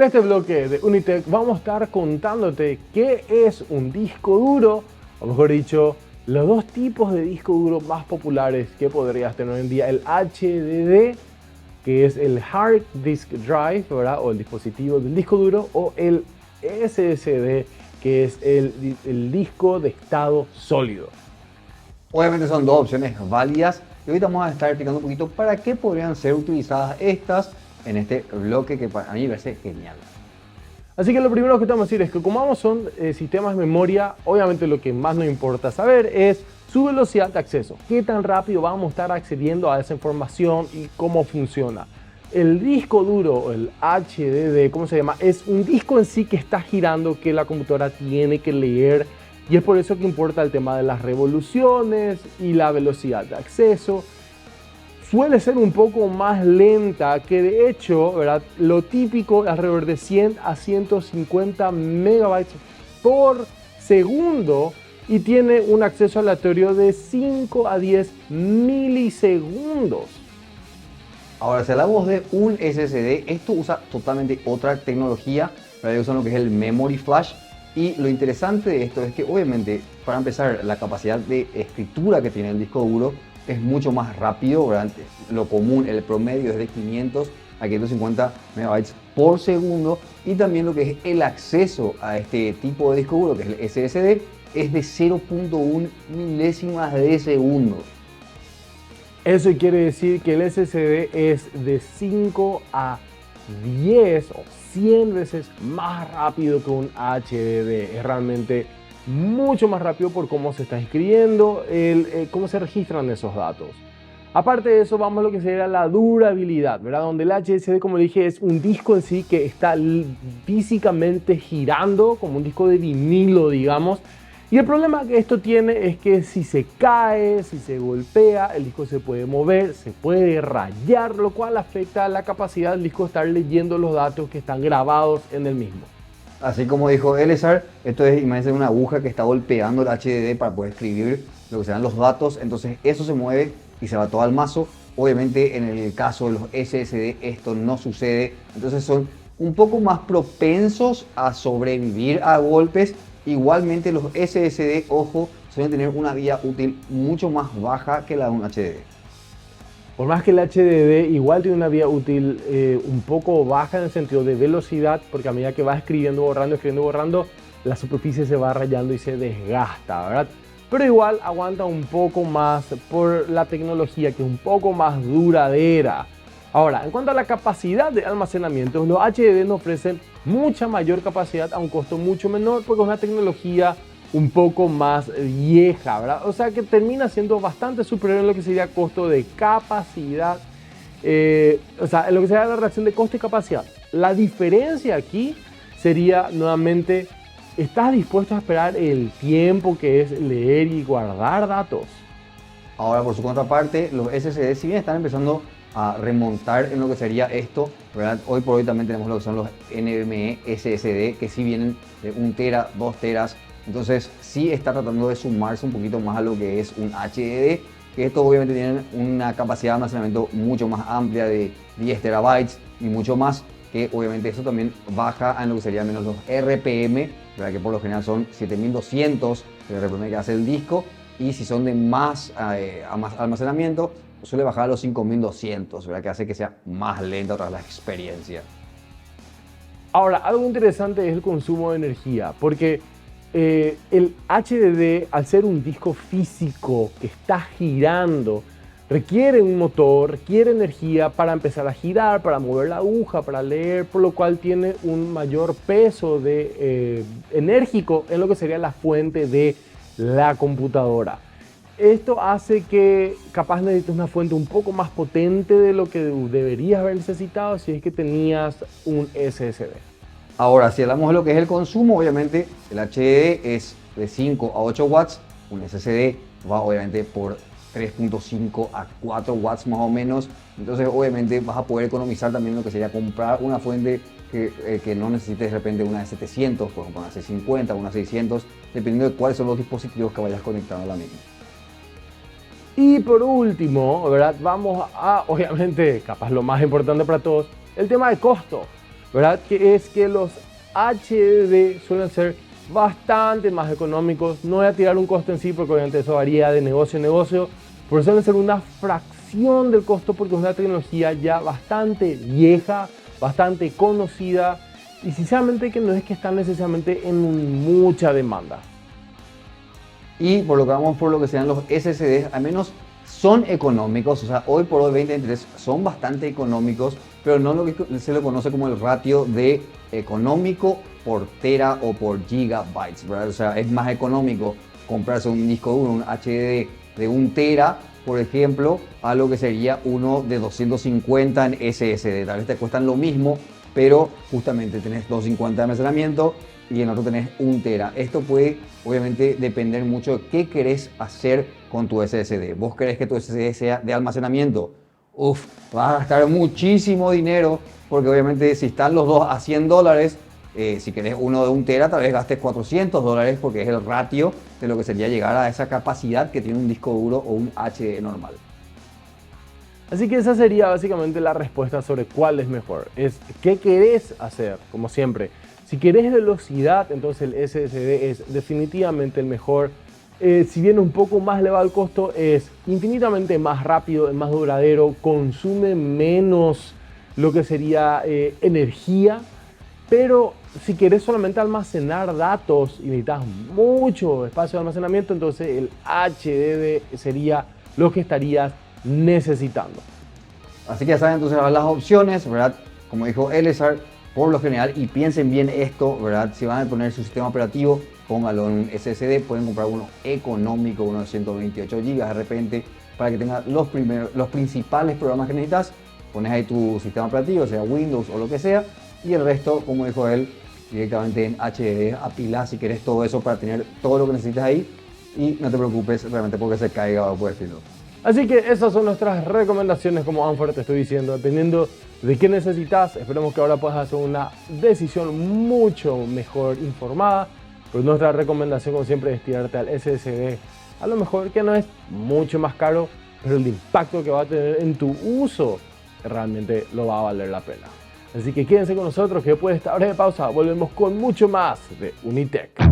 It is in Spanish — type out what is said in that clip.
En este bloque de Unitech vamos a estar contándote qué es un disco duro, o mejor dicho, los dos tipos de disco duro más populares que podrías tener hoy en día, el HDD, que es el Hard Disk Drive, ¿verdad? O el dispositivo del disco duro, o el SSD, que es el disco de estado sólido. Obviamente son dos opciones válidas y ahorita vamos a estar explicando un poquito para qué podrían ser utilizadas estas en este bloque que para mí me parece genial. Así que lo primero que te vamos a decir es que como ambos son sistemas de memoria, obviamente lo que más nos importa saber es su velocidad de acceso. Qué tan rápido vamos a estar accediendo a esa información y cómo funciona. El disco duro, el HDD, ¿cómo se llama? Es un disco en sí que está girando, que la computadora tiene que leer, y es por eso que importa el tema de las revoluciones y la velocidad de acceso. Suele ser un poco más lenta, que de hecho, ¿verdad? Lo típico es alrededor de 100 a 150 megabytes por segundo y tiene un acceso aleatorio de 5 a 10 milisegundos. Ahora, si hablamos de un SSD, esto usa totalmente otra tecnología, para usan lo que es el Memory Flash. Y lo interesante de esto es que obviamente, para empezar, la capacidad de escritura que tiene el disco duro es mucho más rápido, ¿verdad? Lo común, el promedio es de 500 a 550 megabytes por segundo, y también lo que es el acceso a este tipo de disco duro, que es el SSD, es de 0.1 milésimas de segundo. Eso quiere decir que el SSD es de 5 a 10 o 100 veces más rápido que un HDD. Es realmente mucho más rápido por cómo se está escribiendo, cómo se registran esos datos. Aparte de eso, vamos a lo que sería la durabilidad, ¿verdad? Donde el HDD, como dije, es un disco en sí que está físicamente girando, como un disco de vinilo, digamos. Y el problema que esto tiene es que si se cae, si se golpea, el disco se puede mover, se puede rayar, lo cual afecta a la capacidad del disco de estar leyendo los datos que están grabados en el mismo. Así como dijo Elezar, esto es, imagínense, una aguja que está golpeando el HDD para poder escribir lo que serán los datos, entonces eso se mueve y se va todo al mazo. Obviamente en el caso de los SSD esto no sucede, entonces son un poco más propensos a sobrevivir a golpes. Igualmente los SSD, ojo, suelen tener una vida útil mucho más baja que la de un HDD. Por más que el HDD igual tiene una vida útil un poco baja en el sentido de velocidad, porque a medida que vas escribiendo, borrando, la superficie se va rayando y se desgasta, ¿verdad? Pero igual aguanta un poco más por la tecnología, que es un poco más duradera. Ahora, en cuanto a la capacidad de almacenamiento, los HDD nos ofrecen mucha mayor capacidad a un costo mucho menor, porque es una tecnología un poco más vieja, ¿verdad? O sea que termina siendo bastante superior en lo que sería costo de capacidad, o sea, en lo que sería la relación de costo y capacidad. La diferencia aquí sería nuevamente, ¿estás dispuesto a esperar el tiempo que es leer y guardar datos? Ahora, por su contraparte, los SSD, si bien están empezando a remontar en lo que sería esto, ¿verdad? Hoy por hoy también tenemos lo que son los NVMe SSD, que sí vienen de 1 tera, 2 teras, entonces sí está tratando de sumarse un poquito más a lo que es un HDD, que estos obviamente tienen una capacidad de almacenamiento mucho más amplia de 10 terabytes y mucho más, que obviamente eso también baja en lo que serían menos los RPM, ¿verdad? Que por lo general son 7200 el RPM que hace el disco, y si son de más almacenamiento, suele bajar a los 5200, ¿verdad? Que hace que sea más lenta otra vez la experiencia. Ahora, algo interesante es el consumo de energía, porque el HDD, al ser un disco físico que está girando, requiere un motor, requiere energía para empezar a girar, para mover la aguja, para leer, por lo cual tiene un mayor peso enérgico en lo que sería la fuente de la computadora. Esto hace que capaz necesites una fuente un poco más potente de lo que deberías haber necesitado si es que tenías un SSD. Ahora, si hablamos de lo que es el consumo, obviamente el HDD es de 5 a 8 watts, un SSD va obviamente por 3.5 a 4 watts más o menos, entonces obviamente vas a poder economizar también lo que sería comprar una fuente que no necesites de repente una de 700, por ejemplo una 650, una 600, dependiendo de cuáles son los dispositivos que vayas conectando a la misma. Y por último, ¿verdad? Vamos a, obviamente, capaz lo más importante para todos, el tema de costo. ¿verdad? Que es que los HDD suelen ser bastante más económicos. No voy a tirar un costo en sí porque obviamente eso varía de negocio en negocio, pero suelen ser una fracción del costo porque es una tecnología ya bastante vieja, bastante conocida y sinceramente que no es que están necesariamente en mucha demanda. Y por lo que vamos por lo que sean los SSDs, al menos son económicos, o sea, hoy por hoy 2023 son bastante económicos, pero no lo que se le conoce como el ratio de económico por tera o por gigabytes, ¿verdad? O sea, es más económico comprarse un disco duro, un HDD de 1 tera, por ejemplo, a lo que sería uno de 250 en SSD. Tal vez te cuestan lo mismo, pero justamente tenés 250 de almacenamiento y en otro tenés 1 tera. Esto puede obviamente depender mucho de qué querés hacer con tu SSD. ¿Vos querés que tu SSD sea de almacenamiento? Uf, vas a gastar muchísimo dinero porque obviamente si están los dos a $100, si querés uno de 1 tera tal vez gastes $400 porque es el ratio de lo que sería llegar a esa capacidad que tiene un disco duro o un HDD normal. Así que esa sería básicamente la respuesta sobre cuál es mejor. Es qué querés hacer, como siempre. Si querés velocidad, entonces el SSD es definitivamente el mejor. Si bien un poco más elevado el costo, es infinitamente más rápido, es más duradero, consume menos lo que sería energía. Pero si querés solamente almacenar datos y necesitas mucho espacio de almacenamiento, entonces el HDD sería lo que estarías necesitando. Así que ya saben entonces las opciones, ¿verdad? Como dijo Elezar, por lo general, y piensen bien esto, ¿verdad? Si van a poner su sistema operativo, póngalo en un SSD, pueden comprar uno económico, uno de 128 GB de repente, para que tenga los principales programas que necesitas. Pones ahí tu sistema operativo, sea Windows o lo que sea, y el resto, como dijo él, directamente en HDD, apilás si querés todo eso para tener todo lo que necesitas ahí, y no te preocupes realmente porque se caiga o por decirlo. Así que esas son nuestras recomendaciones, como Anfer te estoy diciendo, dependiendo de qué necesitas. Esperemos que ahora puedas hacer una decisión mucho mejor informada. Pero nuestra recomendación, como siempre, es tirarte al SSD. A lo mejor que no es mucho más caro, pero el impacto que va a tener en tu uso realmente lo va a valer la pena. Así que quédense con nosotros que después de esta hora de pausa volvemos con mucho más de Unitech.